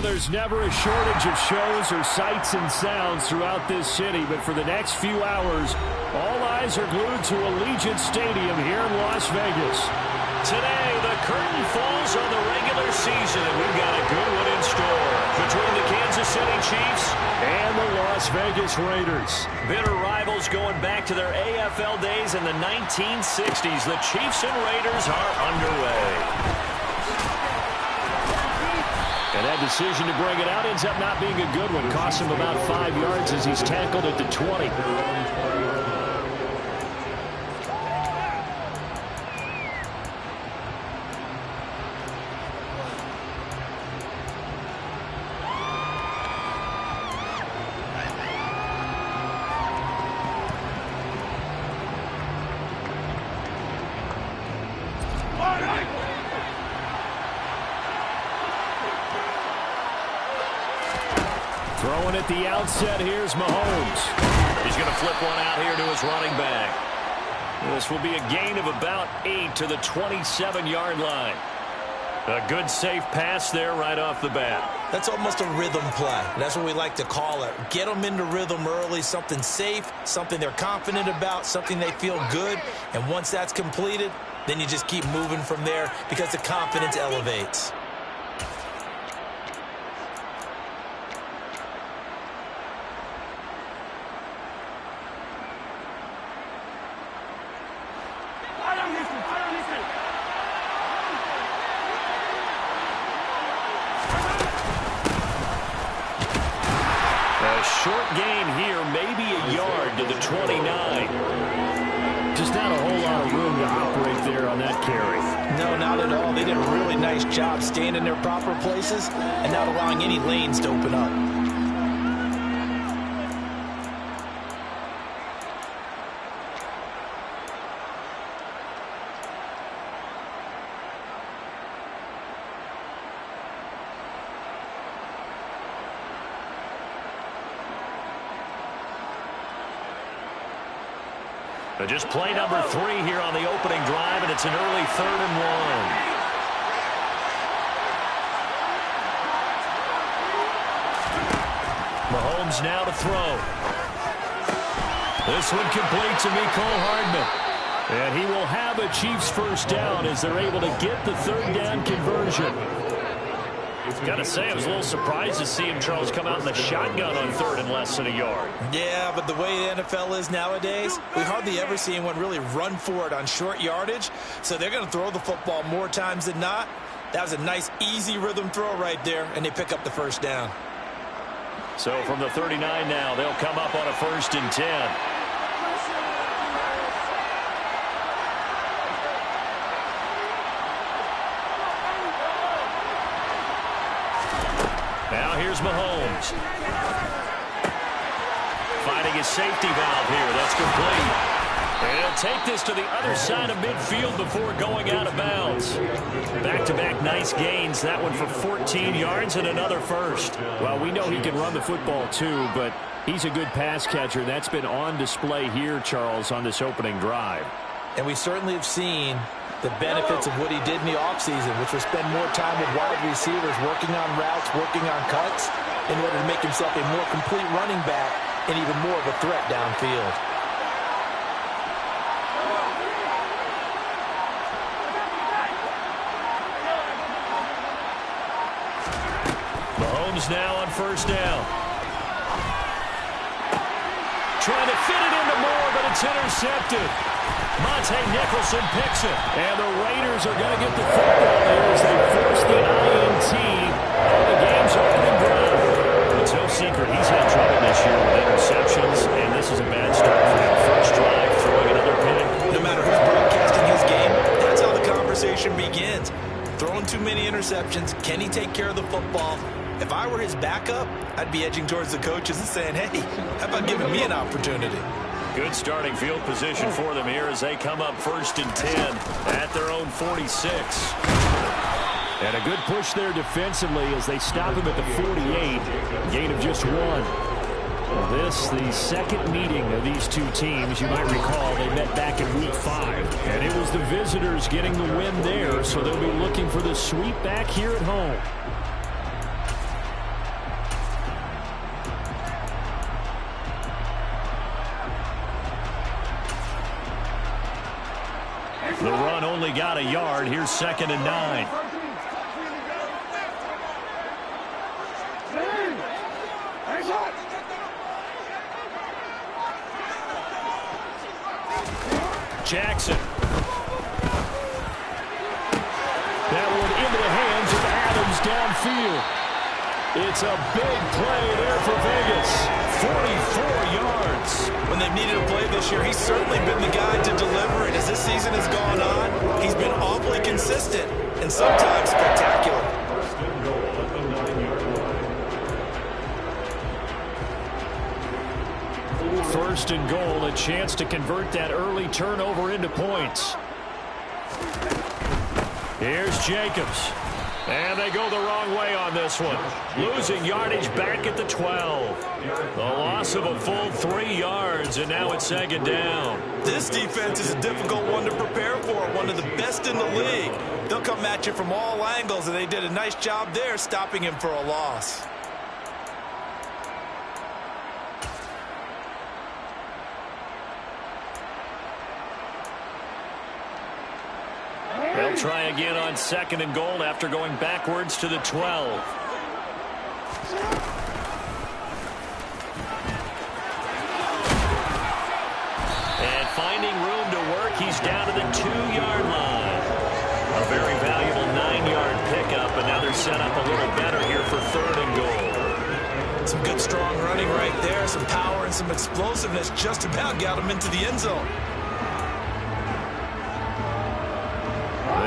there's never a shortage of shows or sights and sounds throughout this city, but for the next few hours, all eyes are glued to Allegiant Stadium here in Las Vegas. Today, the curtain falls on the regular season, and we've got a good one in store between the Kansas City Chiefs and the Las Vegas Raiders. Bitter rivals going back to their AFL days in the 1960s. The Chiefs and Raiders are underway. And that decision to bring it out ends up not being a good one. Costs him about 5 yards as he's tackled at the 20. Throwing at the outset, here's Mahomes. He's going to flip one out here to his running back. This will be a gain of about 8 to the 27-yard line. A good, safe pass there right off the bat. That's almost a rhythm play. That's what we like to call it. Get them into rhythm early, something safe, something they're confident about, something they feel good. And once that's completed, then you just keep moving from there because the confidence elevates. Short gain here, maybe a yard to the 29. Just not a whole lot of room to operate there on that carry. No, not at all. They did a really nice job staying in their proper places and not allowing any lanes to open up. Just play number 3 here on the opening drive, and it's an early 3rd and 1. Mahomes now to throw. This one complete to Mecole Hardman. And he will have a Chiefs first down as they're able to get the 3rd down conversion. Got to say, I was a little surprised to see him, Charles, come out in the shotgun on 3rd and less than a yard. Yeah, but the way the NFL is nowadays, we hardly ever see anyone really run for it on short yardage. So they're going to throw the football more times than not. That was a nice, easy rhythm throw right there, and they pick up the first down. So from the 39 now, they'll come up on a 1st and 10. Now here's Mahomes. Finding his safety valve here. That's complete. And he'll take this to the other side of midfield before going out of bounds. Back-to-back nice gains. That one for 14 yards and another first. Well, we know he can run the football too, but he's a good pass catcher. That's been on display here, Charles, on this opening drive. And we certainly have seen the benefits of what he did in the offseason, which was spend more time with wide receivers, working on routes, working on cuts, in order to make himself a more complete running back and even more of a threat downfield. Mahomes now on 1st down. Trying to fit it into Moore, but it's intercepted. Monte Nicholson picks it. And the Raiders are going to get the football here as they force the INT on the game's opening drive. It's no secret he's had trouble this year with interceptions, and this is a bad start for him. First drive, throwing another pick. No matter who's broadcasting his game, that's how the conversation begins. Throwing too many interceptions. Can he take care of the football? If I were his backup, I'd be edging towards the coaches and saying, hey, how about giving me an opportunity? Good starting field position for them here as they come up 1st and 10 at their own 46. And a good push there defensively as they stop him at the 48. Gain of just 1. Well, this, the second meeting of these two teams. You might recall they met back in Week 5. And it was the visitors getting the win there, so they'll be looking for the sweep back here at home. The run only got a yard. Here's 2nd and 9. Jackson. That one into the hands of Adams downfield. It's a big play there for Vegas. 44 yards. When they've needed a play this year, he's certainly been the guy to deliver it. As this season has gone on, he's been awfully consistent and sometimes spectacular. First and goal, a chance to convert that early turnover into points. Here's Jacobs. And they go the wrong way on this one. Losing yardage back at the 12. The loss of a full 3 yards, and now it's 2nd down. This defense is a difficult one to prepare for, one of the best in the league. They'll come at you from all angles, and they did a nice job there stopping him for a loss. They'll try again on 2nd and goal after going backwards to the 12. And finding room to work, he's down to the 2-yard line. A very valuable 9-yard pickup, and now they're set up a little better here for 3rd and goal. Some good strong running right there, some power and some explosiveness just about got him into the end zone.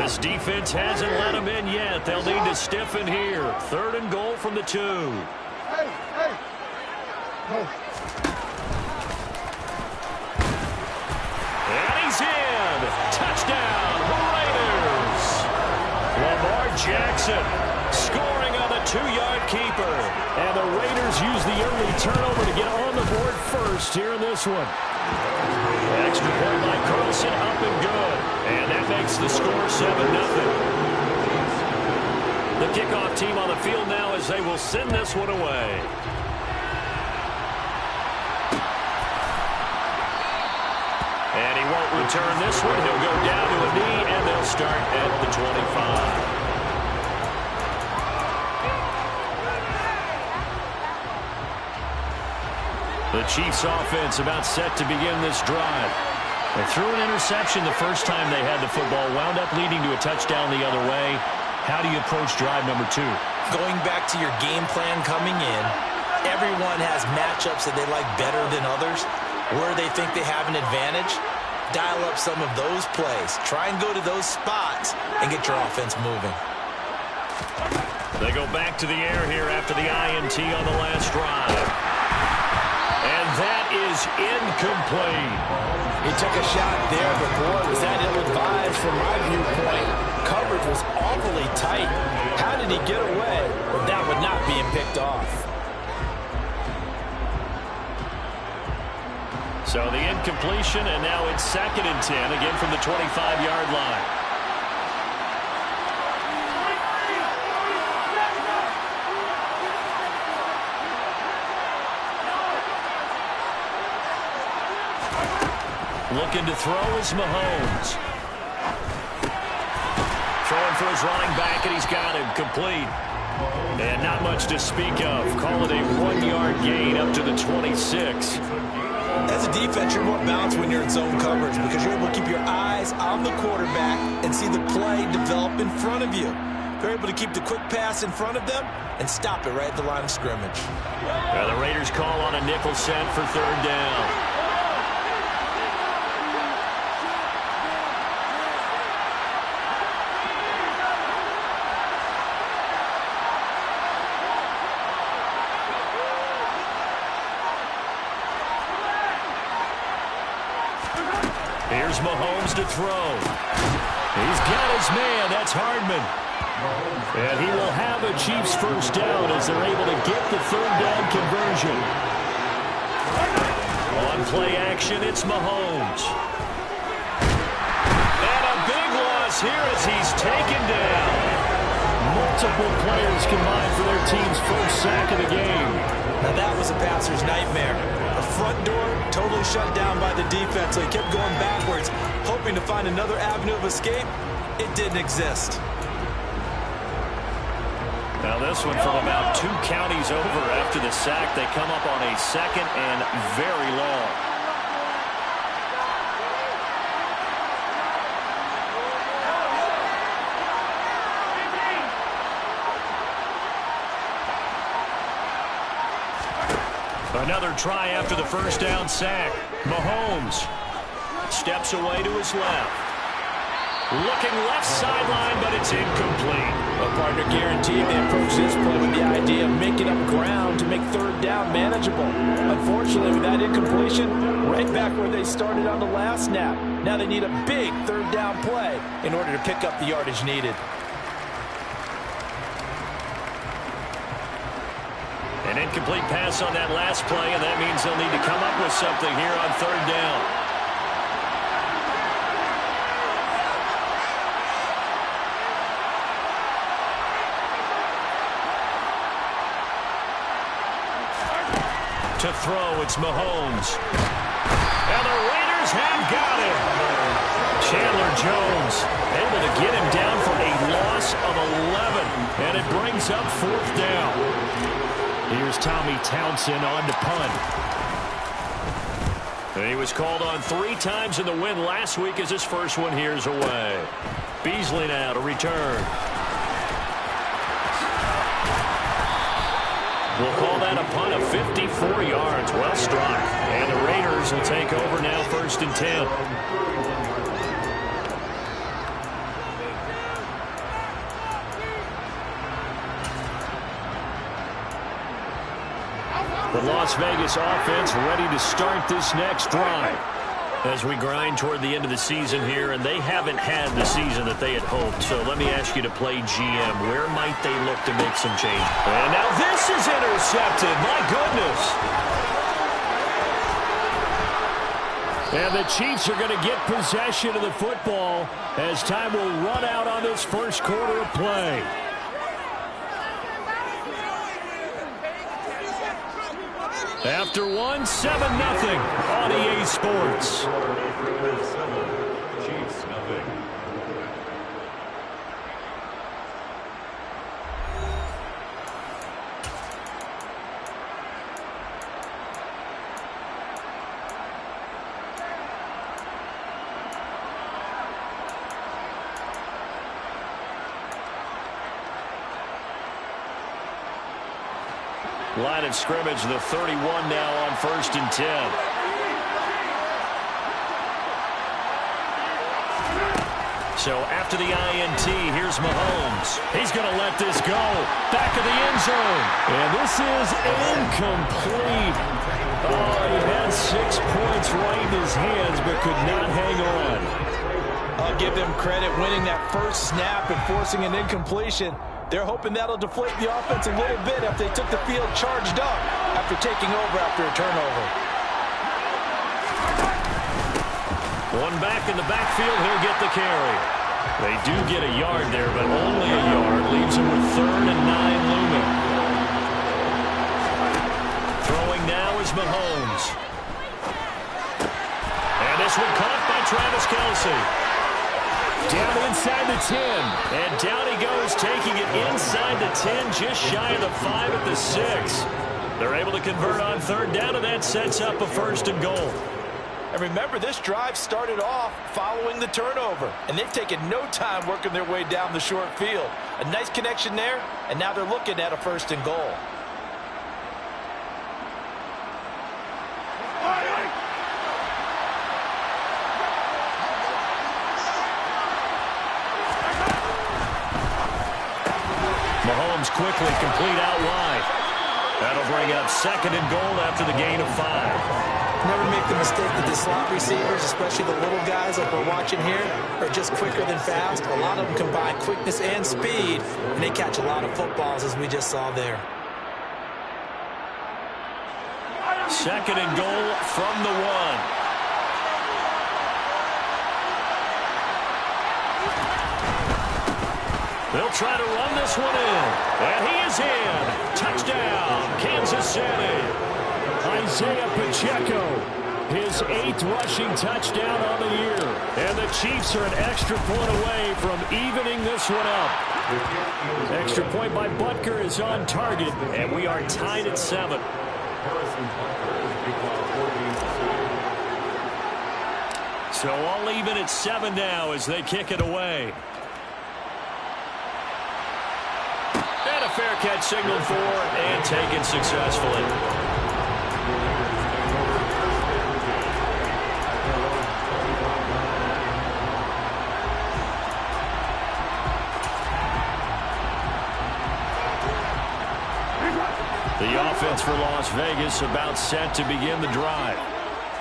This defense hasn't let them in yet. They'll need to stiffen here. 3rd and goal from the 2. And he's in. Touchdown, Raiders. Lamar Jackson scoring on the 2-yard keeper. And the Raiders use the early turnover to get on the board first here in this one. Extra point by Carlson, up and good. And that makes the score 7-0. The kickoff team on the field now as they will send this one away. And he won't return this one. He'll go down to a knee, and they'll start at the 25. The Chiefs offense about set to begin this drive. They threw an interception the first time they had the football, wound up leading to a touchdown the other way. How do you approach drive number 2? Going back to your game plan coming in, everyone has matchups that they like better than others. Where they think they have an advantage, dial up some of those plays. Try and go to those spots and get your offense moving. They go back to the air here after the INT on the last drive. And that is incomplete. He took a shot there, but boy, was that ill-advised from my viewpoint. Coverage was awfully tight. How did he get away with that one not being picked off? So the incompletion, and now it's 2nd and 10, again from the 25-yard line. Looking to throw is Mahomes. Throwing for his running back, and he's got him complete. And not much to speak of. Call it a 1-yard gain up to the 26. As a defense, you're more balanced when you're in zone coverage because you're able to keep your eyes on the quarterback and see the play develop in front of you. They're able to keep the quick pass in front of them and stop it right at the line of scrimmage. The Raiders call on a nickel set for 3rd down. Here's Mahomes to throw. He's got his man. That's Hardman. And he will have a Chiefs first down as they're able to get the 3rd down conversion. On play action, it's Mahomes. And a big loss here as he's taken down. Multiple players combined for their team's first sack of the game. Now that was a passer's nightmare. The front door totally shut down by the defense. So he kept going backwards, hoping to find another avenue of escape. It didn't exist. Now this one from about 2 counties over after the sack. They come up on a 2nd and very long. Another try after the first down sack. Mahomes steps away to his left. Looking left sideline, but it's incomplete. A partner guaranteed they approach this play with the idea of making up ground to make 3rd down manageable. Unfortunately, with that incompletion, right back where they started on the last snap. Now they need a big 3rd down play in order to pick up the yardage needed. An incomplete pass on that last play, and that means they'll need to come up with something here on 3rd down. To throw, it's Mahomes. And the Raiders have got him. Chandler Jones able to get him down for a loss of 11. And it brings up 4th down. Here's Tommy Townsend on to punt. And he was called on 3 times in the win last week as his first one here's away. Beasley now to return. We'll call that a punt of 54 yards. Well struck. And the Raiders will take over now 1st and 10. The Las Vegas offense ready to start this next drive. As we grind toward the end of the season here, and they haven't had the season that they had hoped. So let me ask you to play GM. Where might they look to make some change? And now this is intercepted. My goodness. And the Chiefs are going to get possession of the football as time will run out on this first quarter of play. After 1, 7-0 on EA Sports. Chiefs, nothing. Line of scrimmage, the 31 now on 1st and 10. So after the INT, here's Mahomes. He's going to let this go. Back of the end zone. And this is incomplete. Oh, he had 6 points right in his hands, but could not hang on. I'll give them credit winning that first snap and forcing an incompletion. They're hoping that'll deflate the offense a little bit after they took the field charged up after taking over after a turnover. One back in the backfield, he'll get the carry. They do get a yard there, but only a yard. Leaves him with 3rd and 9 looming. Throwing now is Mahomes. And this one caught by Travis Kelce. Down inside the 10. And down he goes, taking it inside the 10, just shy of the 5 at the 6. They're able to convert on 3rd down, and that sets up a 1st and goal. And remember, this drive started off following the turnover, and they've taken no time working their way down the short field. A nice connection there, and now they're looking at a 1st and goal. Mahomes quickly complete out wide. That'll bring up 2nd and goal after the gain of 5. Never make the mistake that the slot receivers, especially the little guys like we're watching here, are just quicker than fast. A lot of them combine quickness and speed, and they catch a lot of footballs, as we just saw there. 2nd and goal from the 1. They'll try to run this one in. And he is in. Touchdown, Kansas City. Isaiah Pacheco his 8th rushing touchdown on the year. And the Chiefs are an extra point away from evening this one up. Extra point by Butker is on target, and we are tied at 7. So all even at 7 now as they kick it away. And a fair catch signaled for and taken successfully. The offense for Las Vegas about set to begin the drive.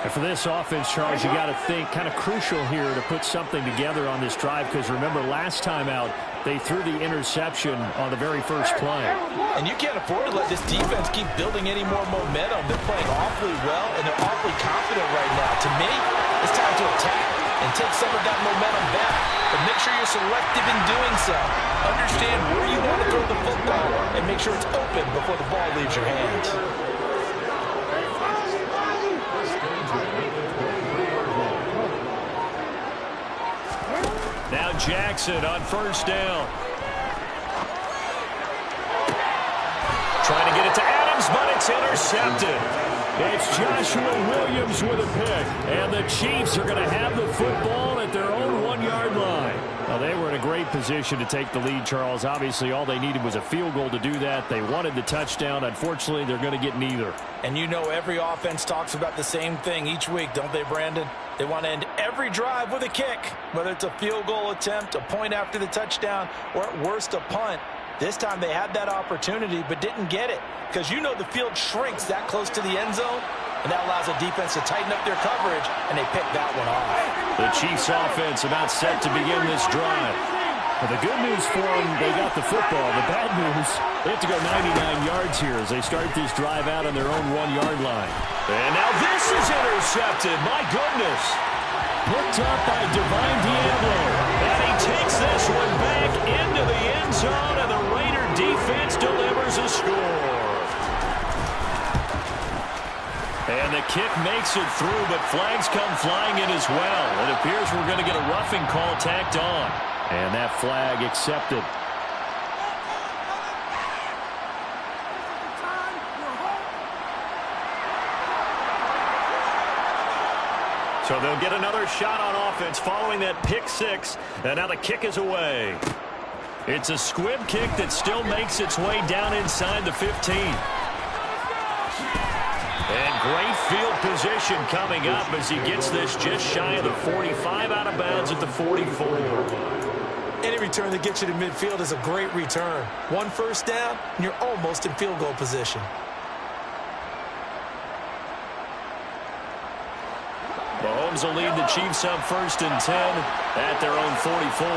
And for this offense, Charles, you got to think kind of crucial here to put something together on this drive, because remember last time out they threw the interception on the very first play. And you can't afford to let this defense keep building any more momentum. They're playing awfully well, and they're awfully confident right now. To me, it's time to attack and take some of that momentum back. But make sure you're selective in doing so. Understand where you want to throw the football and make sure it's open before the ball leaves your hands. Now Jackson on first down. Trying to get it to Adams, but it's intercepted. It's Joshua Williams with a pick. And the Chiefs are going to have the football at their own 1-yard line. Now, they were in a great position to take the lead, Charles. Obviously, all they needed was a field goal to do that. They wanted the touchdown. Unfortunately, they're going to get neither. And you know every offense talks about the same thing each week, don't they, Brandon? They want to end every drive with a kick, whether it's a field goal attempt, a point after the touchdown, or at worst a punt. This time they had that opportunity but didn't get it, because you know the field shrinks that close to the end zone, and that allows the defense to tighten up their coverage, and they pick that one off. The Chiefs offense about set to begin this drive. Well, the good news for them, they got the football. The bad news, they have to go 99 yards here as they start this drive out on their own 1-yard line. And now this is intercepted. My goodness. Picked up by Divine Diablo. And he takes this one back into the end zone, and the Raider defense delivers a score. And the kick makes it through, but flags come flying in as well. It appears we're going to get a roughing call tacked on. And that flag accepted. So they'll get another shot on offense following that pick six. And now the kick is away. It's a squib kick that still makes its way down inside the 15. And great field position coming up as he gets this just shy of the 45, out of bounds at the 44. Any return that gets you to midfield is a great return. 1 first down, and you're almost in field goal position. Mahomes will lead the Chiefs up 1st and 10 at their own 44.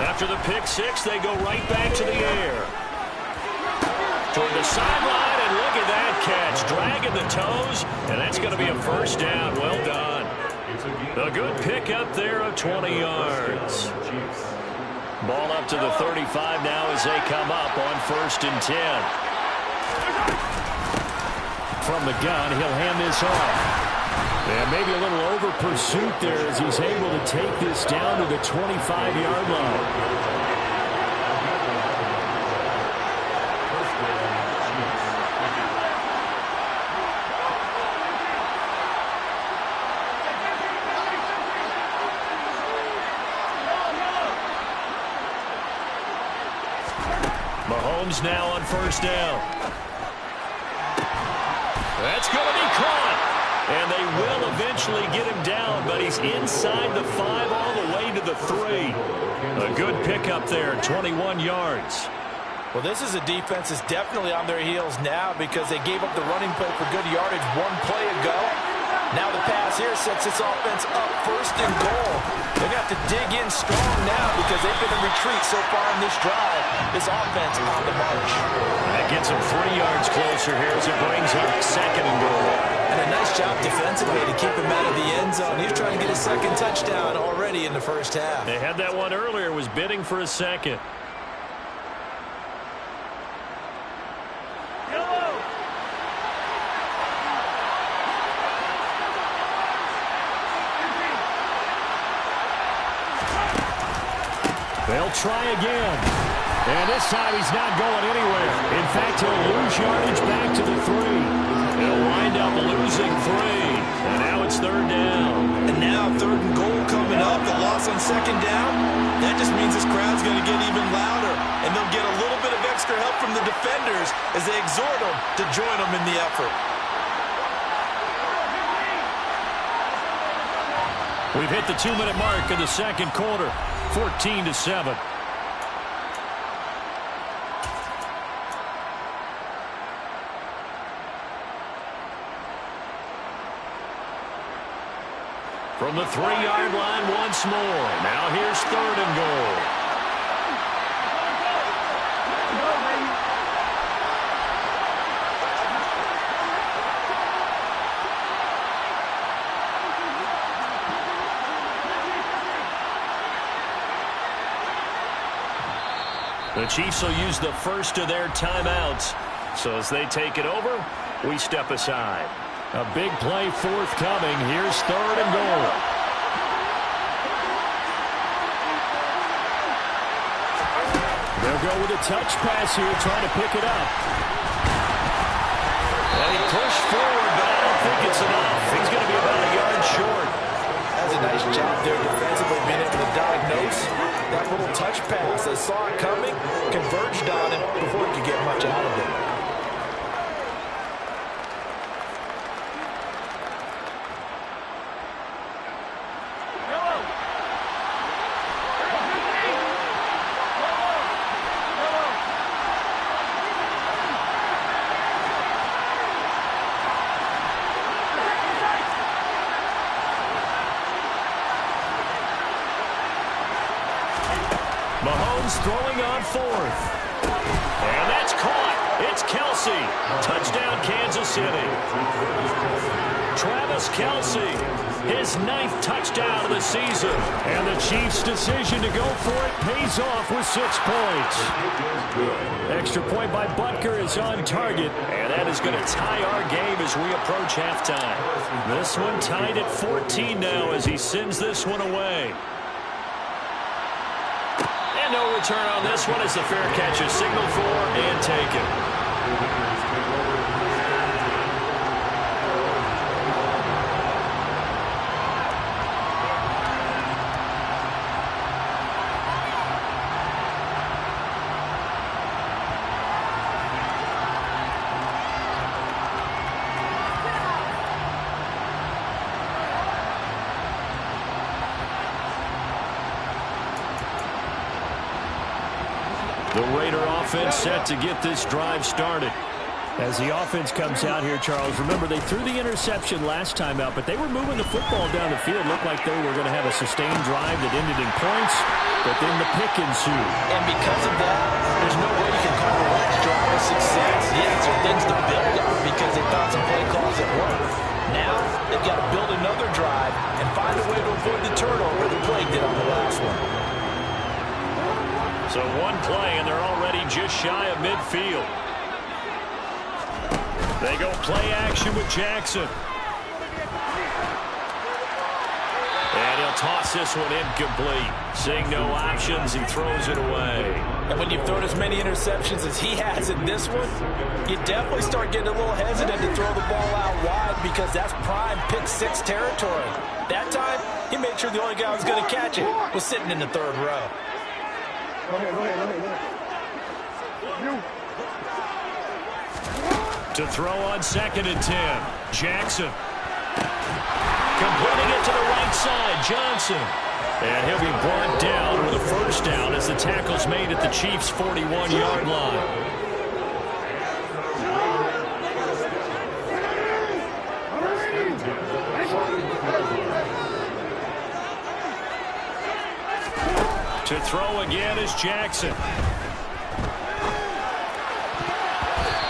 After the pick six, they go right back to the air. Toward the sideline, and look at that catch. Dragging the toes, and that's going to be a first down. Well done. A good pick up there of 20 yards. Ball up to the 35 now as they come up on 1st and 10. From the gun, he'll hand this off. And maybe a little over pursuit there as he's able to take this down to the 25-yard line. Mahomes now on 1st down. That's going to be caught. And they will eventually get him down, but he's inside the 5 all the way to the 3. A good pickup there, 21 yards. Well, this is a defense that's definitely on their heels now because they gave up the running play for good yardage 1 play ago. Now the pass here sets this offense up 1st and goal. They're going to have to dig in strong now because they've been in retreat so far in this drive. This offense on the march. That gets them 3 yards closer here as it brings up 2nd and goal. And a nice job defensively to keep him out of the end zone. He's trying to get his 2nd touchdown already in the 1st half. They had that one earlier, was bidding for a 2nd. They'll try again. And this time he's not going anywhere. In fact, he'll lose yardage back to the 3. They'll wind up losing 3. And now it's 3rd down. And now 3rd and goal coming up. The loss on 2nd down. That just means this crowd's going to get even louder. And they'll get a little bit of extra help from the defenders as they exhort them to join them in the effort. We've hit the 2-minute mark in the 2nd quarter. 14-7. From the 3-yard line once more. Now here's 3rd and goal. The Chiefs will use the first of their timeouts. So as they take it over, we step aside. A big play forthcoming. Here's 3rd and goal. They'll go with a touch pass here, trying to pick it up. And he pushed forward, but I don't think it's enough. He's going to be about a yard short. That's a nice job there defensively, being able to diagnose that little touch pass. They saw it coming, converged on it before he could get much out of it. Mahomes throwing on 4th. And that's caught. It's Kelce. Touchdown, Kansas City. Travis Kelce, his 9th touchdown of the season. And the Chiefs' decision to go for it pays off with 6 points. Extra point by Butker is on target. And that is going to tie our game as we approach halftime. This one tied at 14 now as he sends this one away. No return on this one as the fair catch is signaled for and taken. The Raider offense set to get this drive started. As the offense comes out here, Charles, remember they threw the interception last time out, but they were moving the football down the field. Looked like they were going to have a sustained drive that ended in points, but then the pick ensued. And because of that, there's no way you can call the last drive a success. Yes, there are things to build on because they thought some play calls at work. Now they've got to build another drive and find a way to avoid the turnover the play did on the last one. So one play, and they're already just shy of midfield. They go play action with Jackson. And he'll toss this one incomplete. Seeing no options, he throws it away. And when you've thrown as many interceptions as he has in this one, you definitely start getting a little hesitant to throw the ball out wide because that's prime pick 6 territory. That time, he made sure the only guy who was going to catch it was sitting in the 3rd row. Go ahead. To throw on 2nd and 10. Jackson. Completing it to the right side. Johnson. And he'll be brought down with a first down as the tackle's made at the Chiefs' 41-yard line. To throw again is Jackson.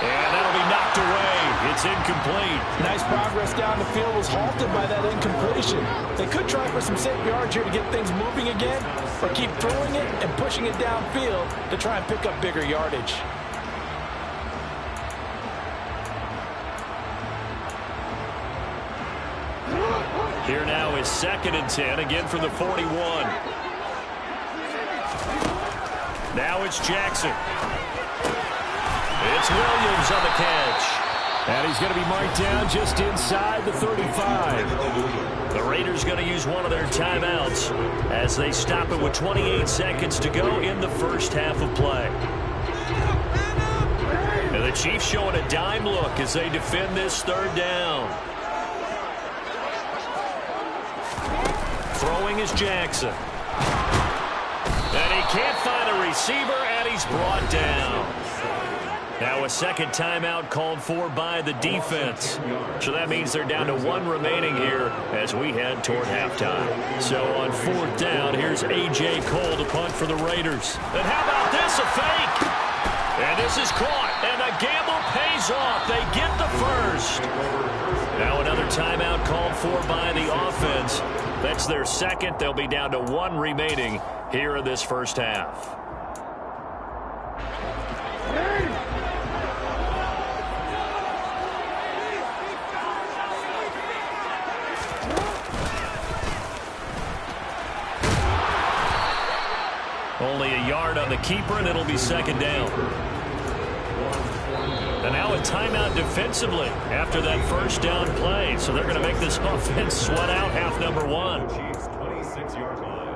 And that'll be knocked away. It's incomplete. Nice progress down the field was halted by that incompletion. They could try for some safe yards here to get things moving again, or keep throwing it and pushing it downfield to try and pick up bigger yardage. Here now is 2nd and 10, again from the 41. Now it's Jackson. It's Williams on the catch. And he's going to be marked down just inside the 35. The Raiders going to use one of their timeouts as they stop it with 28 seconds to go in the first half of play. And the Chiefs showing a dime look as they defend this third down. Throwing is Jackson. And he can't find a receiver, and he's brought down. Now a second timeout called for by the defense. So that means they're down to one remaining here as we head toward halftime. So on fourth down, here's A.J. Cole to punt for the Raiders. And how about this, a fake? And this is caught, and the gamble pays off. They get the first. Now another timeout called for by the offense. That's their second. They'll be down to one remaining here in this first half. Only a yard on the keeper, and it'll be second down. And now a timeout defensively after that first down play. So they're going to make this offense sweat out half number one. Chiefs 26-yard line.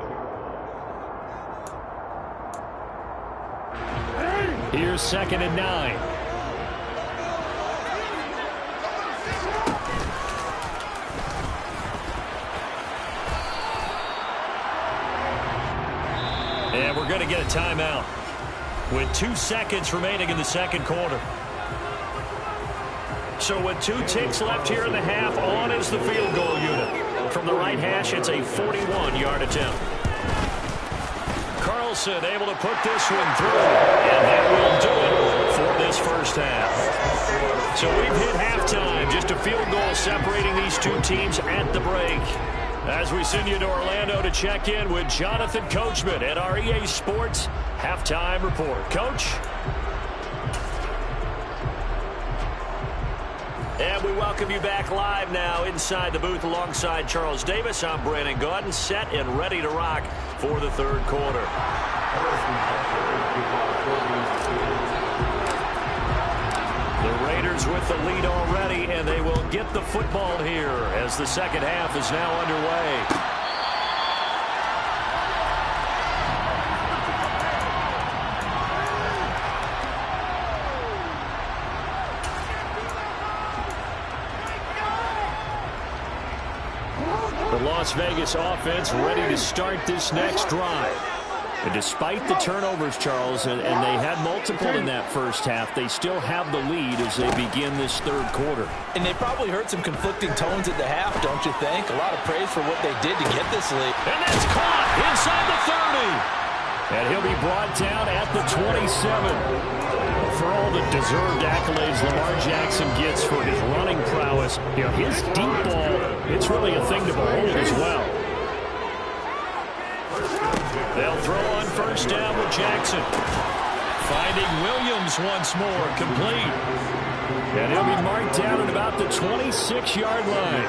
Here's second and 9. And we're going to get a timeout with 2 seconds remaining in the second quarter. So with 2 ticks left here in the half, on is the field goal unit. From the right hash, it's a 41-yard attempt. Carlson able to put this one through, and that will do it for this first half. So we've hit halftime, just a field goal separating these two teams at the break. As we send you to Orlando to check in with Jonathan Coachman at our EA Sports Halftime Report. Coach? And we welcome you back live now inside the booth alongside Charles Davis. I'm Brandon Gaudin, set and ready to rock for the third quarter. The Raiders with the lead already, and they will get the football here as the second half is now underway. The Las Vegas offense ready to start this next drive. And despite the turnovers, Charles, and they had multiple in that first half, they still have the lead as they begin this third quarter. And they probably heard some conflicting tones at the half, don't you think? A lot of praise for what they did to get this lead. And that's caught inside the 30. And he'll be brought down at the 27. For all the deserved accolades Lamar Jackson gets for his running prowess, you know, his deep ball, it's really a thing to behold as well. They'll throw on first down with Jackson. Finding Williams once more, complete. And he'll be marked down at about the 26-yard line.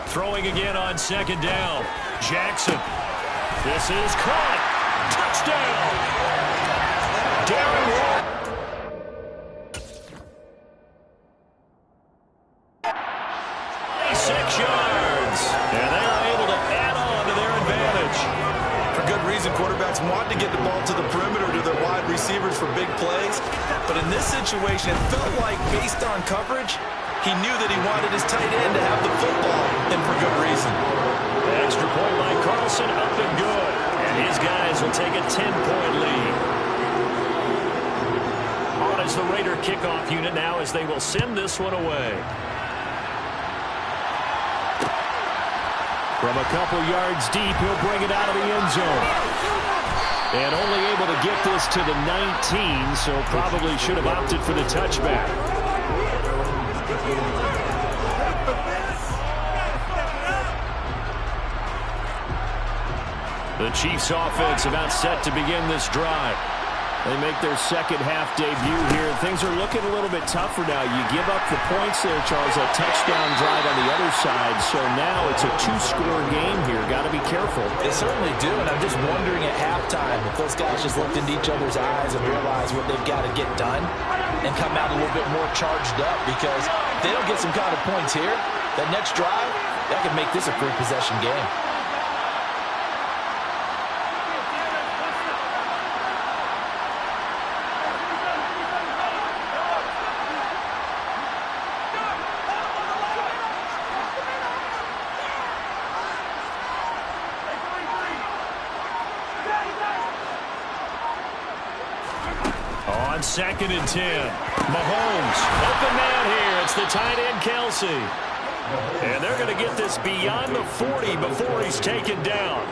Throwing again on second down. Jackson. This is caught. Touchdown. Darren Waller. 6 yards. And they are able to add on to their advantage. For good reason, quarterbacks want to get the ball to the perimeter to their wide receivers for big plays. But in this situation, it felt like based on coverage, he knew that he wanted his tight end to have the football, and for good reason. The extra point by Carlson up and good. And his guys will take a 10-point lead. On is the Raider kickoff unit now as they will send this one away. From a couple yards deep, he'll bring it out of the end zone. And only able to get this to the 19, so probably should have opted for the touchback. The Chiefs offense about set to begin this drive. They make their second half debut here. Things are looking a little bit tougher now. You give up the points there, Charles, a touchdown drive on the other side. So now it's a two-score game here. Got to be careful. They certainly do, and I'm just wondering at halftime if those guys just looked into each other's eyes and realized what they've got to get done and come out a little bit more charged up, because if they don't get some kind of points here, that next drive, that could make this a free possession game. On 2nd and 10, Mahomes, open man here. It's the tight end, Kelce. And they're going to get this beyond the 40 before he's taken down.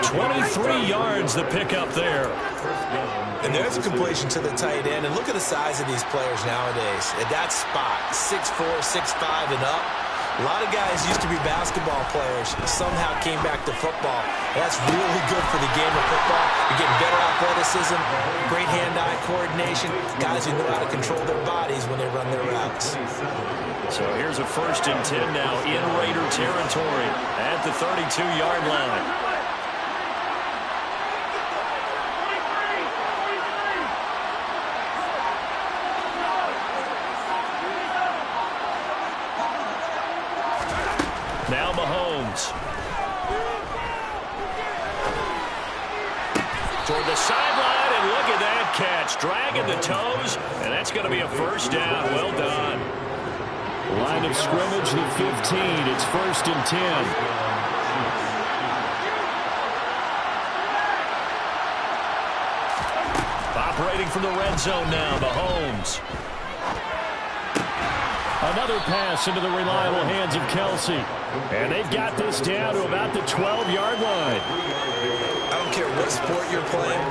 23 yards the pickup there. And there's a completion to the tight end. And look at the size of these players nowadays. At that spot, 6'4", 6'5", and up. A lot of guys used to be basketball players, somehow came back to football. That's really good for the game of football. You're getting better athleticism, great hand-eye coordination, guys who know how to control their bodies when they run their routes. So here's a 1st and 10 now in Raider territory at the 32-yard line. Now Mahomes. Toward the sideline, and look at that catch. Dragging the toes, and that's going to be a 1st down. Well done. Line of scrimmage, the 15. It's 1st and 10. Operating from the red zone now, Mahomes. Another pass into the reliable hands of Kelce. And they've got this down to about the 12-yard line. I don't care what sport you're playing.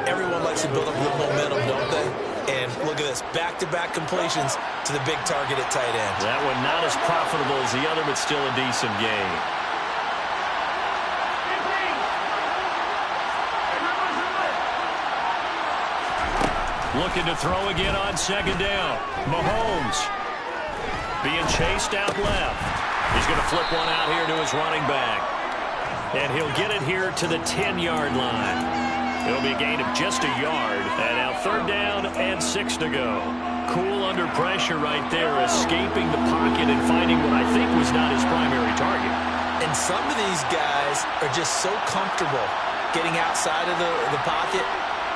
Everyone likes to build up a little momentum, don't they? And look at this, back-to-back completions to the big target at tight end. That one not as profitable as the other, but still a decent gain. Looking to throw again on 2nd down. Mahomes being chased out left. He's going to flip one out here to his running back. And he'll get it here to the 10-yard line. It'll be a gain of just a yard. And now 3rd down and 6 to go. Cool under pressure right there, escaping the pocket and finding what I think was not his primary target. And some of these guys are just so comfortable getting outside of the pocket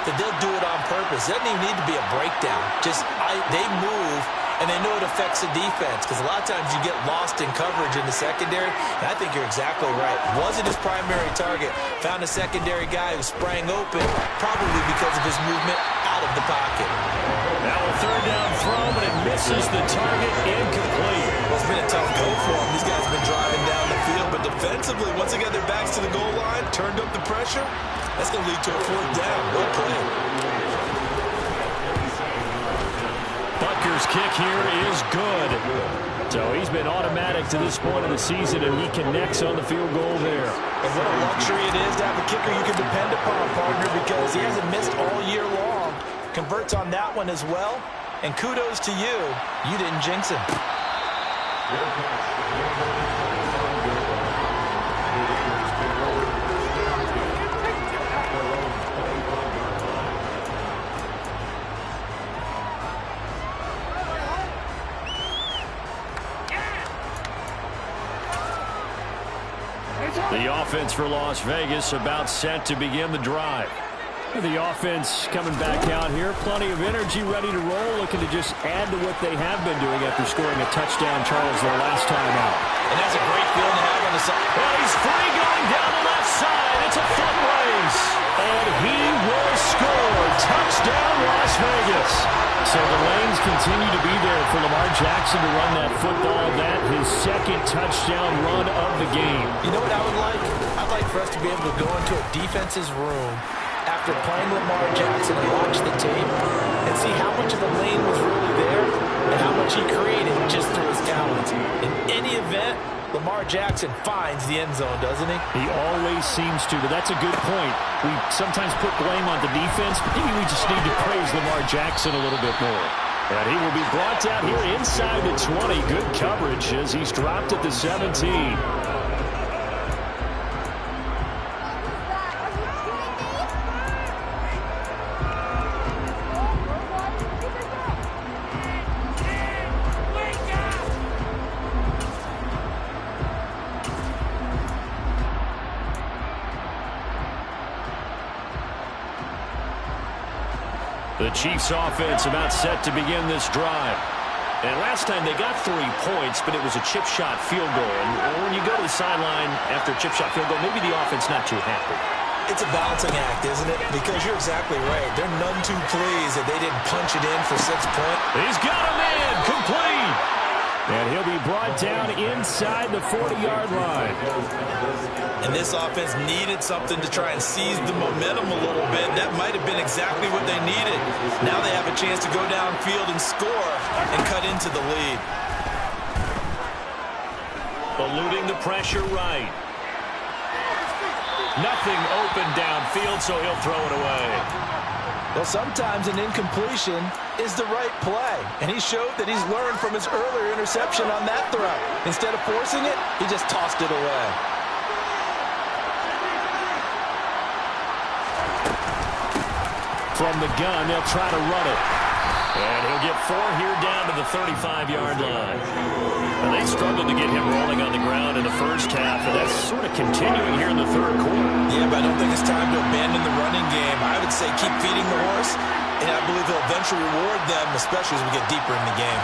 that they'll do it on purpose. It doesn't even need to be a breakdown. They move, and they know it affects the defense, because a lot of times you get lost in coverage in the secondary, and I think you're exactly right. Wasn't his primary target. Found a secondary guy who sprang open, probably because of his movement out of the pocket. Now a 3rd down throw, but it misses the target, incomplete. Well, it's been a tough go for him. These guys have been driving down the field, but defensively, once they got their backs to the goal line, turned up the pressure, that's going to lead to a 4th down. Well played. Butker's kick here is good. So he's been automatic to this point of the season, and he connects on the field goal there. And what a luxury it is to have a kicker you can depend upon, partner, because he hasn't missed all year long. Converts on that one as well. And kudos to you. You didn't jinx him. The offense for Las Vegas about set to begin the drive. The offense coming back out here. Plenty of energy, ready to roll, looking to just add to what they have been doing after scoring a touchdown, Charles, their last time out. And that's a great feeling to have on the side. Well, he's free going down the left side. It's a foot race. And he will score. Touchdown, Las Vegas. So the lanes continue to be there for Lamar Jackson to run that football. That his 2nd touchdown run of the game. You know what I would like? I'd like for us to be able to go into a defense's room after playing Lamar Jackson and watch the tape and see how much of the lane was really there and how much he created just through his talents. In any event, Lamar Lamar Jackson finds the end zone, doesn't he? He always seems to, but that's a good point. We sometimes put blame on the defense. Maybe we just need to praise Lamar Jackson a little bit more. And he will be brought down here inside the 20. Good coverage as he's dropped at the 17. The Chiefs offense about set to begin this drive. And last time they got 3 points, but it was a chip shot field goal. And when you go to the sideline after a chip shot field goal, maybe the offense not too happy. It's a balancing act, isn't it? Because you're exactly right. They're none too pleased that they didn't punch it in for 6 points. He's got him in, complete. And he'll be brought down inside the 40-yard line. And this offense needed something to try and seize the momentum a little bit. That might have been exactly what they needed. Now they have a chance to go downfield and score and cut into the lead. Eluding the pressure right. Nothing open downfield, so he'll throw it away. Well, sometimes an incompletion is the right play, and he showed that he's learned from his earlier interception on that throw. Instead of forcing it, he just tossed it away. From the gun, they'll try to run it. And he'll get 4 here down to the 35-yard line. And they struggled to get him rolling on the ground in the first half, and that's sort of continuing here in the third quarter. Yeah, but I don't think it's time to abandon the running game. I would say keep feeding the horse, and I believe he'll eventually reward them, especially as we get deeper in the game.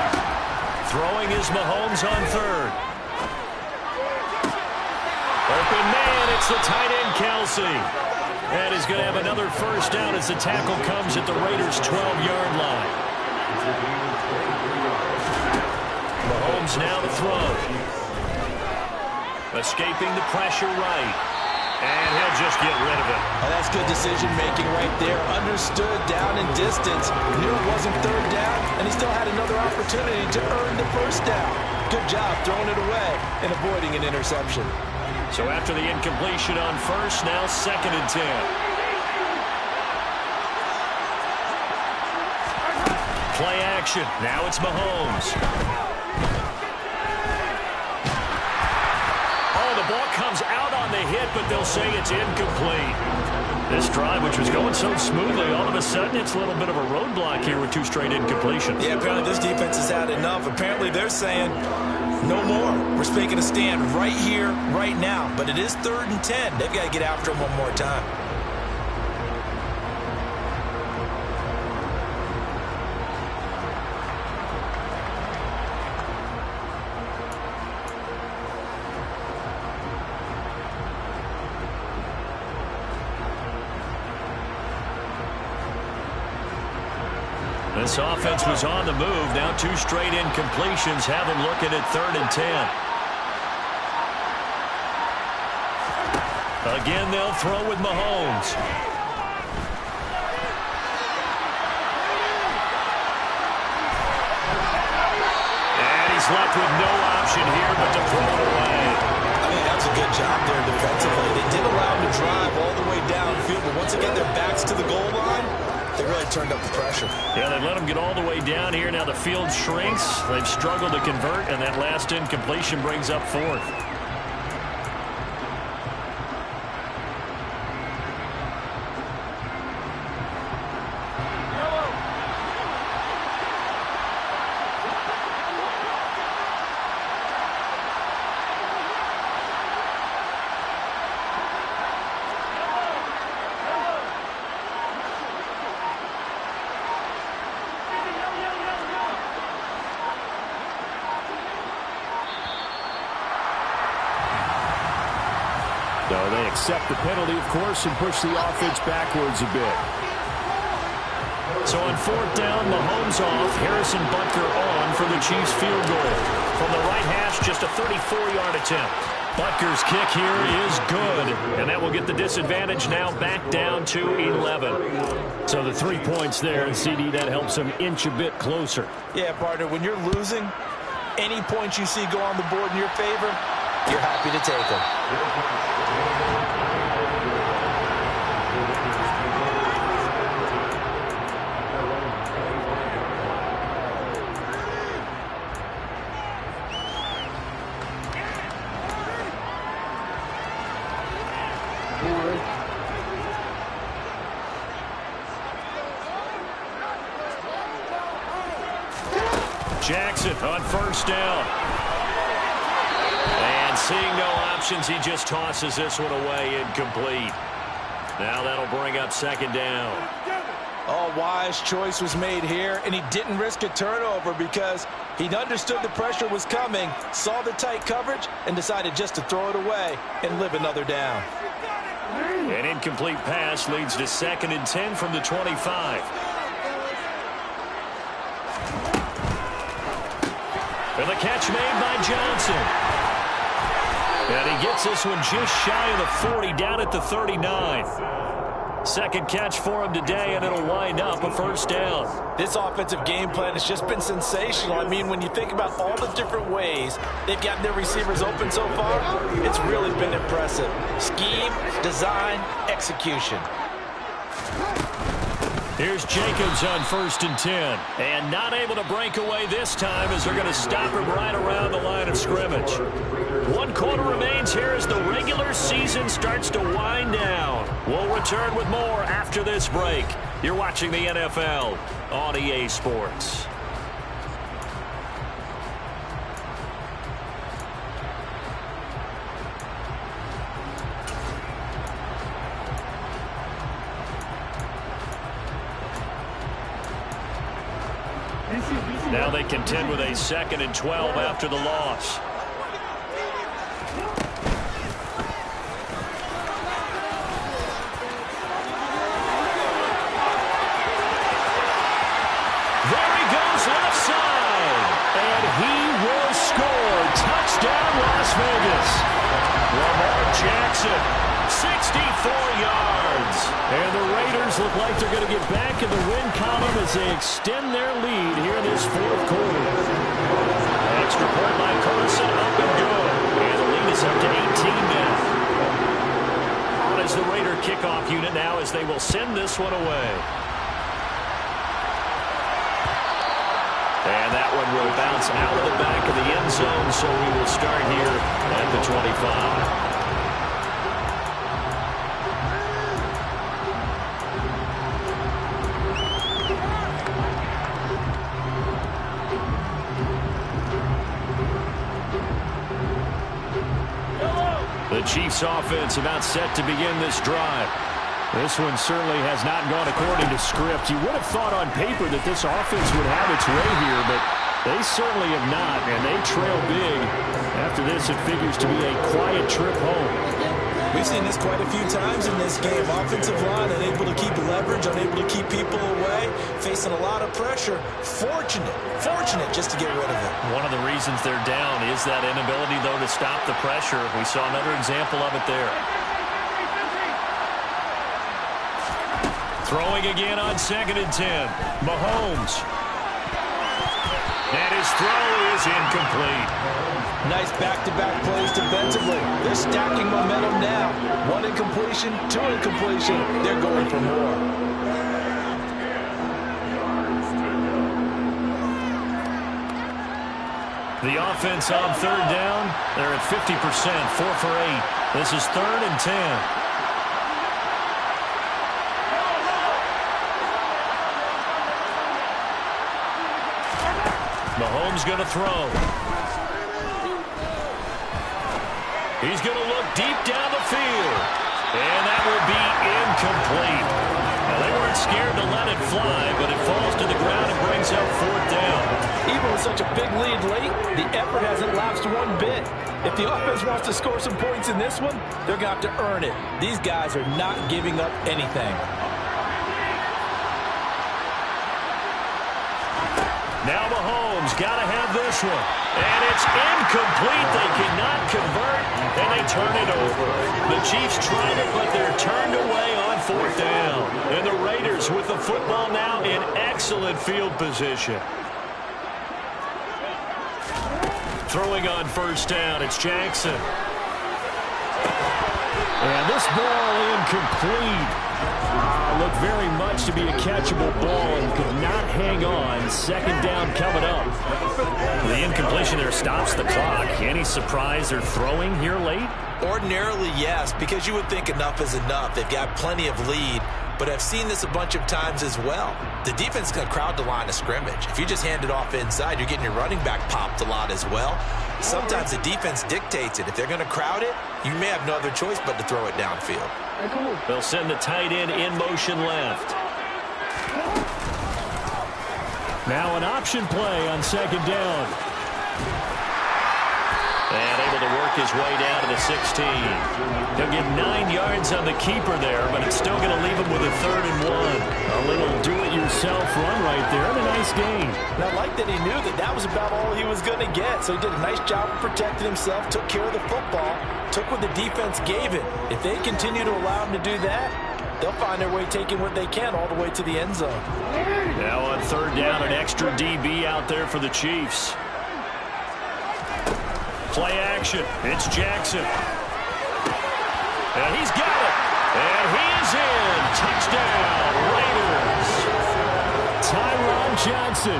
Throwing is Mahomes on third. Open man, it's the tight end, Kelsey. And he's going to have another first down as the tackle comes at the Raiders' 12-yard line. Mahomes now to throw. Escaping the pressure right. And he'll just get rid of it. Oh, that's good decision-making right there. Understood down and distance. Knew it wasn't third down, and he still had another opportunity to earn the first down. Good job throwing it away and avoiding an interception. So after the incompletion on first, now 2nd and 10. Play action. Now it's Mahomes. Oh, the ball comes out on the hit, but they'll say it's incomplete. This drive, which was going so smoothly, all of a sudden it's a little bit of a roadblock here with 2 straight incompletions. Yeah, apparently this defense has had enough. Apparently they're saying, no more. We're making a stand right here, right now. But it is 3rd and 10. They've got to get after him one more time. This offense was on the move. Now 2 straight incompletions have them looking at 3rd and 10. Again, they'll throw with Mahomes. And he's left with no option here but to throw it away. I think that's a good job there defensively. They did allow him to drive all the way downfield, but once again, their backs to the goal line, they really turned up the pressure. Yeah, they let him get all the way down here. Now the field shrinks. They've struggled to convert, and that last incompletion brings up 4th. So they accept the penalty, of course, and push the offense backwards a bit. So on 4th down, Mahomes off, Harrison Butker on for the Chiefs field goal. From the right hash, just a 34-yard attempt. Butker's kick here is good, and that will get the disadvantage now back down to 11. So the 3 points there, and CD, that helps them inch a bit closer. Yeah, partner, when you're losing, any points you see go on the board in your favor, you're happy to take them. Jackson on first down. And seeing no options, he just tosses this one away, incomplete. Now that'll bring up second down. Oh, wise choice was made here, and he didn't risk a turnover because he understood the pressure was coming, saw the tight coverage, and decided just to throw it away and live another down. An incomplete pass leads to 2nd and 10 from the 25. And the catch made by Johnson. And he gets this one just shy of the 40, down at the 39. Second catch for him today, and it'll wind up a first down. This offensive game plan has just been sensational. I mean, when you think about all the different ways they've gotten their receivers open so far, it's really been impressive. Scheme, design, execution. Here's Jacobs on 1st and 10. And not able to break away this time as they're going to stop him right around the line of scrimmage. 1 quarter remains here as the regular season starts to wind down. We'll return with more after this break. You're watching the NFL on EA Sports. Now they contend with a 2nd and 12 after the loss. There he goes left side. And he will score. Touchdown Las Vegas. Lamar Jackson, 64 yards. And the Raiders look like they're going to get back in the win column as they extend their lead here in this 4th quarter. Extra point by Carson, up and good. And the lead is up to 18 now. On is the Raider kickoff unit now as they will send this one away. And that one will bounce out of the back of the end zone, so we will start here at the 25. The Chiefs offense about set to begin this drive. This one certainly has not gone according to script. You would have thought on paper that this offense would have its way here, but they certainly have not, and they trail big. After this, it figures to be a quiet trip home. We've seen this quite a few times in this game. Offensive line unable to keep leverage, unable to keep people away, facing a lot of pressure. Fortunate just to get rid of it. One of the reasons they're down is that inability, though, to stop the pressure. We saw another example of it there. Throwing again on 2nd and 10. Mahomes. And his throw is incomplete. Nice back-to-back plays defensively. They're stacking momentum now. 1 incompletion, 2 incompletion. They're going for more. The offense on 3rd down. They're at 50%, 4 for 8. This is 3rd and 10. Mahomes going to throw. He's going to look deep down the field. And that will be incomplete. Now, they weren't scared to let it fly, but it falls to the ground and brings up 4th down. Even with such a big lead late, the effort hasn't lapsed one bit. If the offense wants to score some points in this one, they're going to have to earn it. These guys are not giving up anything. Now Mahomes got to have this one. And it's incomplete. They cannot convert, and they turn it over. The Chiefs tried it, but they're turned away on 4th down. And the Raiders with the football now in excellent field position. Throwing on first down, it's Jackson. And this ball incomplete. Looked very much to be a catchable ball and could not hang on. Second down coming up. The incompletion there stops the clock. Any surprise they're throwing here late? Ordinarily, yes, because you would think enough is enough. They've got plenty of lead, but I've seen this a bunch of times as well. The defense is going to crowd the line of scrimmage. If you just hand it off inside, you're getting your running back popped a lot as well. Sometimes the defense dictates it. If they're going to crowd it, you may have no other choice but to throw it downfield. They'll send the tight end in motion left. Now an option play on second down. And able to work his way down to the 16. He'll get 9 yards on the keeper there, but it's still going to leave him with a 3rd and 1. A little do-it-yourself run right there and a nice gain. And I like that he knew that that was about all he was going to get. So he did a nice job of protecting himself, took care of the football, took what the defense gave him. If they continue to allow him to do that, they'll find their way taking what they can all the way to the end zone. Now on 3rd down, an extra DB out there for the Chiefs. Play action. It's Jackson. And he's got it. And he is in. Touchdown, Raiders. Tyron Johnson.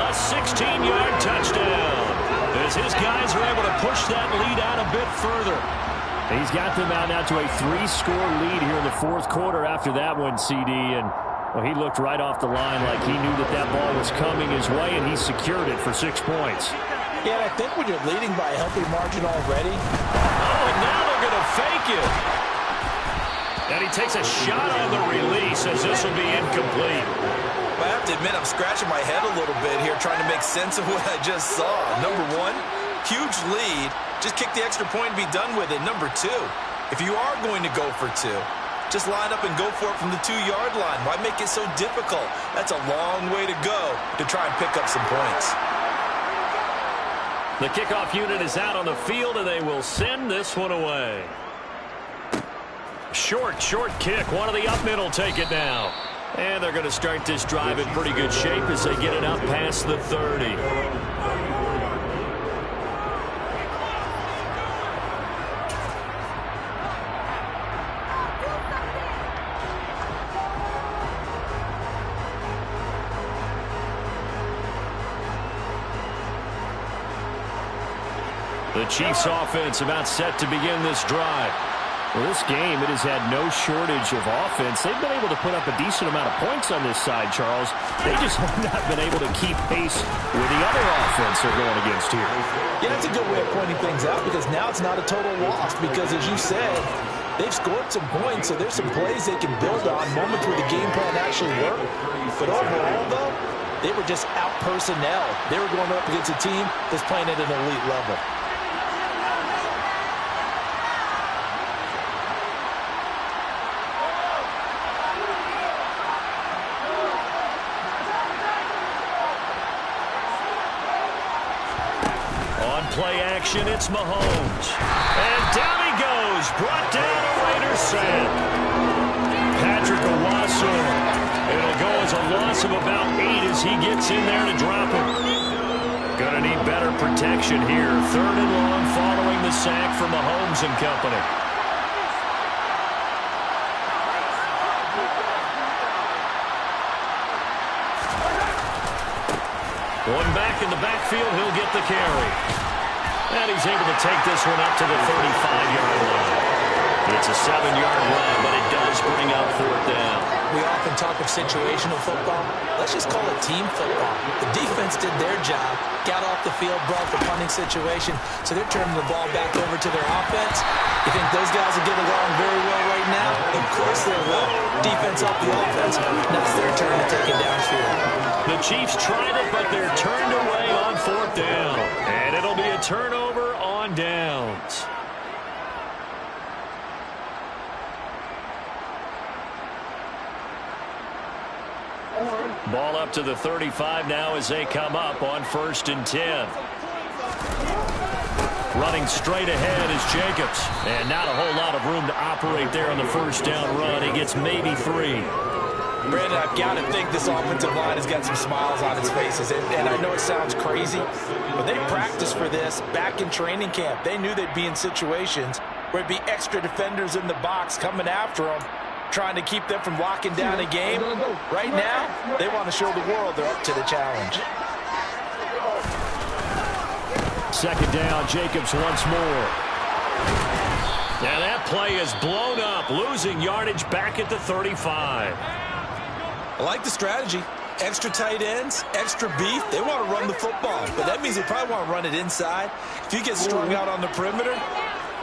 A 16-yard touchdown. As his guys are able to push that lead out a bit further. He's got them out now to a 3-score lead here in the 4th quarter after that one, CD. And well, he looked right off the line like he knew that that ball was coming his way, and he secured it for 6 points. Yeah, and I think when you're leading by a healthy margin already. Oh, and now they're going to fake it. And he takes a shot on the release as this will be incomplete. I have to admit, I'm scratching my head a little bit here trying to make sense of what I just saw. Number one, huge lead. Just kick the extra point and be done with it. Number two, if you are going to go for 2, just line up and go for it from the 2-yard line. Why make it so difficult? That's a long way to go to try and pick up some points. The kickoff unit is out on the field, and they will send this one away. Short kick. One of the up middle take it now. And they're going to start this drive in pretty good shape as they get it up past the 30. The Chiefs offense about set to begin this drive. Well, this game, it has had no shortage of offense. They've been able to put up a decent amount of points on this side, Charles. They just have not been able to keep pace with the other offense they're going against here. Yeah, that's a good way of pointing things out because now it's not a total loss because, as you said, they've scored some points, so there's some plays they can build on, moments where the game plan actually worked. But overall, though, they were just out personnel. They were going up against a team that's playing at an elite level. Play action, it's Mahomes. And down he goes, brought down a Raider sack. Patrick Owasso. It'll go as a loss of about 8 as he gets in there to drop him. Gonna need better protection here. 3rd and long following the sack from Mahomes and company. One back in the backfield, he'll get the carry. And he's able to take this one up to the 35-yard line. It's a 7-yard run, but it does bring up 4th down. We often talk of situational football. Let's just call it team football. The defense did their job, got off the field, brought the punting situation, so they're turning the ball back over to their offense. You think those guys will get along very well right now? Of course they will. Defense off the offense. Now it's their turn to take it downfield. The Chiefs tried it, but they're turned away on 4th down. And it'll be a turnover on downs. Ball up to the 35 now as they come up on 1st and 10. Running straight ahead is Jacobs. And not a whole lot of room to operate there on the 1st down run. He gets maybe 3. Brandon, I've got to think this offensive line has got some smiles on its faces. And I know it sounds crazy, but they practiced for this back in training camp. They knew they'd be in situations where it'd be extra defenders in the box coming after them, trying to keep them from locking down a game. Right now, they want to show the world they're up to the challenge. Second down, Jacobs once more. Now that play is blown up, losing yardage back at the 35. I like the strategy. Extra tight ends, extra beef. They want to run the football, but that means they probably want to run it inside. If you get strung out on the perimeter,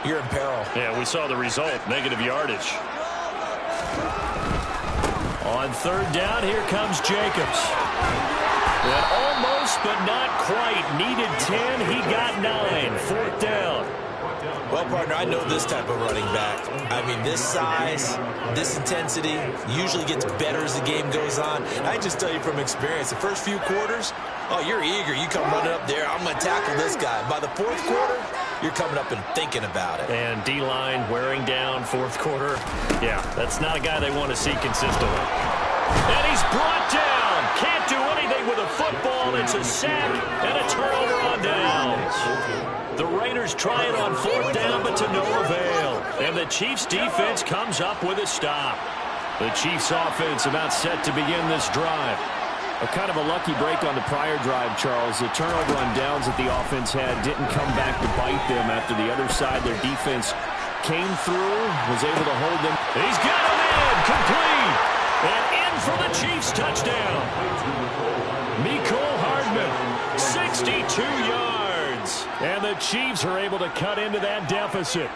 you're in peril. Yeah, we saw the result, negative yardage. On third down, here comes Jacobs. And almost, but not quite. Needed 10, he got 9. Fourth down. Well, partner, I know this type of running back. I mean, this size, this intensity usually gets better as the game goes on. I just tell you from experience, the first few quarters, oh, you're eager. You come running up there, I'm going to tackle this guy. By the fourth quarter, you're coming up and thinking about it. And D-line wearing down fourth quarter. Yeah, that's not a guy they want to see consistently. And he's brought down. Can't do anything with a football. It's a sack and a turnover on downs. The Raiders try it on fourth down, but to no avail. And the Chiefs' defense comes up with a stop. The Chiefs' offense about set to begin this drive. A kind of a lucky break on the prior drive, Charles. The turnover on downs that the offense had didn't come back to bite them after the other side. Their defense came through, was able to hold them. He's got him in, complete. And in for the Chiefs' touchdown. Mecole Hardman, 62 yards. And the Chiefs are able to cut into that deficit.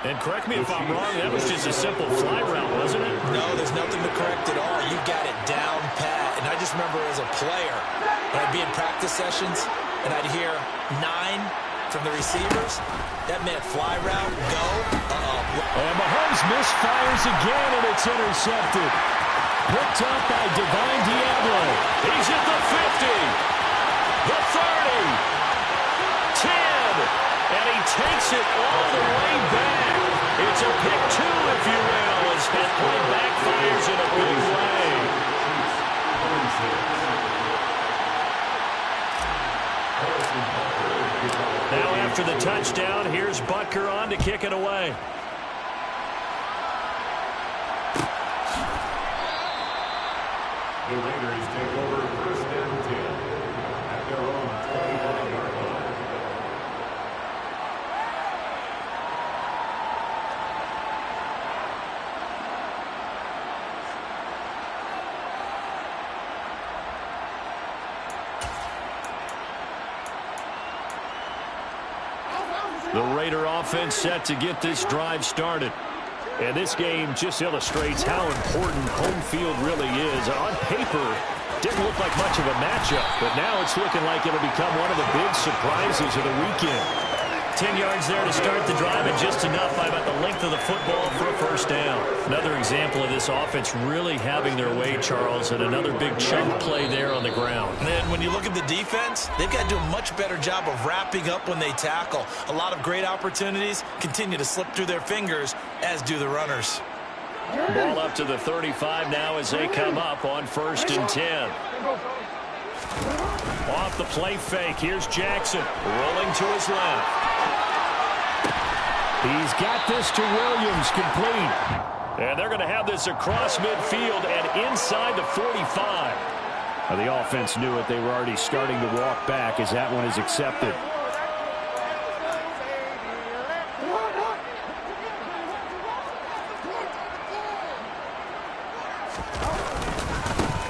And correct me if I'm wrong, that was just a simple fly route, wasn't it? No, there's nothing to correct at all. You got it down pat. And I just remember as a player, when I'd be in practice sessions and I'd hear 9 from the receivers, that meant fly route, go. And Mahomes misfires again, and it's intercepted. Picked up by Divine Diablo. He's at the 50, the 30, 10, and he takes it all the way back. It's a pick 2, if you will, as that play backfires in a big way. Now after the touchdown, here's Butker on to kick it away. The Raiders take over first and 10 at their own 21-yard line. The Raider offense set to get this drive started. And this game just illustrates how important home field really is. On paper, didn't look like much of a matchup, but now it's looking like it'll become one of the big surprises of the weekend. 10 yards there to start the drive, and just enough by about the length of the football for a first down. Another example of this offense really having their way, Charles, and another big chunk play there on the ground. And then when you look at the defense, they've got to do a much better job of wrapping up when they tackle. A lot of great opportunities continue to slip through their fingers, as do the runners. Ball up to the 35 now as they come up on first and 10. Off the play fake, here's Jackson rolling to his left. He's got this to Williams, complete. And they're going to have this across midfield and inside the 45. Now, the offense knew it. They were already starting to walk back as that one is accepted.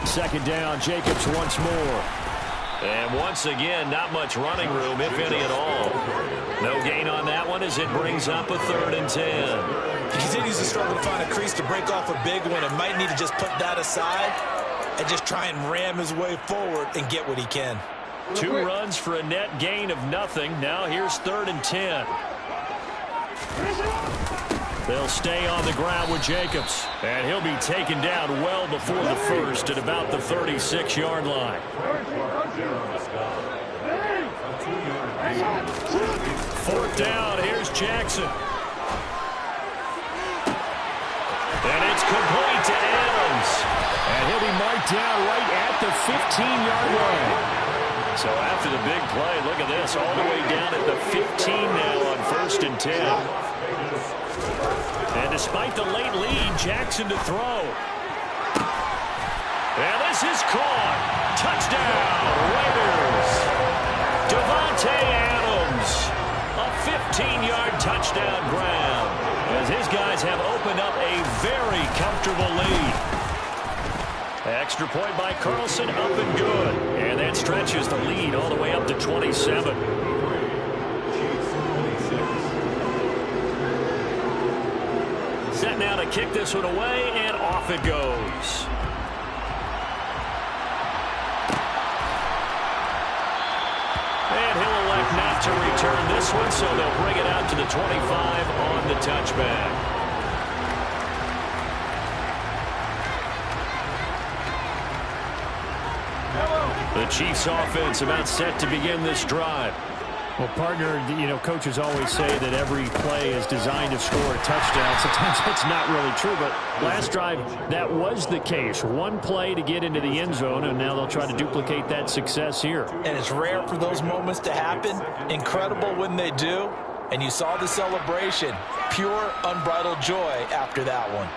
Second down, Jacobs once more. And once again, not much running room, if any at all. No gain on that one as it brings up a 3rd and 10. He continues to struggle to find a crease to break off a big one and might need to just put that aside and just try and ram his way forward and get what he can. 2 runs for a net gain of nothing. Now here's 3rd and 10. They'll stay on the ground with Jacobs. And he'll be taken down well before the first at about the 36-yard line. 4th down, here's Jackson. And it's complete to Adams. And he'll be marked down right at the 15-yard line. So after the big play, look at this, all the way down at the 15 now on 1st and 10. And despite the late lead, Jackson to throw. And this is caught. Touchdown, Raiders. Davante Adams. A 15-yard touchdown grab, as his guys have opened up a very comfortable lead. Extra point by Carlson, up and good. And that stretches the lead all the way up to 27. Set now to kick this one away, and off it goes. And he'll elect not to return this one, so they'll bring it out to the 25 on the touchback. The Chiefs offense about set to begin this drive. Well, partner, you know, coaches always say that every play is designed to score a touchdown. Sometimes that's not really true, but last drive, that was the case. One play to get into the end zone, and now they'll try to duplicate that success here. And it's rare for those moments to happen. Incredible when they do. And you saw the celebration. Pure, unbridled joy after that one.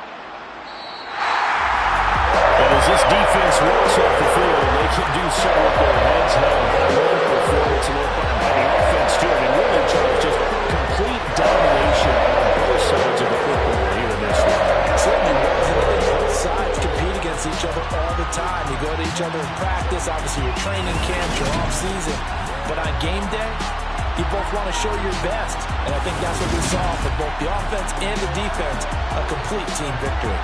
And as this defense walks off the field, they can do so with their heads held. What a performance by the offense, too. I mean, really, Charles, just complete domination on both sides of the football here in this one. Certainly was. And both sides compete against each other all the time. You go to each other in practice. Obviously, your training camps, your off-season. But on game day, you both want to show your best. And I think that's what we saw for both the offense and the defense. A complete team victory.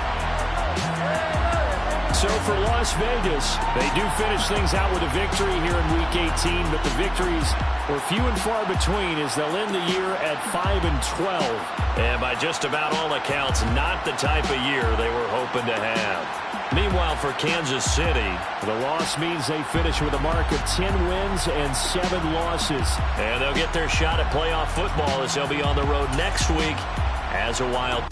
So for Las Vegas, they do finish things out with a victory here in Week 18, but the victories were few and far between as they'll end the year at 5-12. And by just about all accounts, not the type of year they were hoping to have. Meanwhile, for Kansas City, the loss means they finish with a mark of 10 wins and 7 losses. And they'll get their shot at playoff football as they'll be on the road next week as a Wild.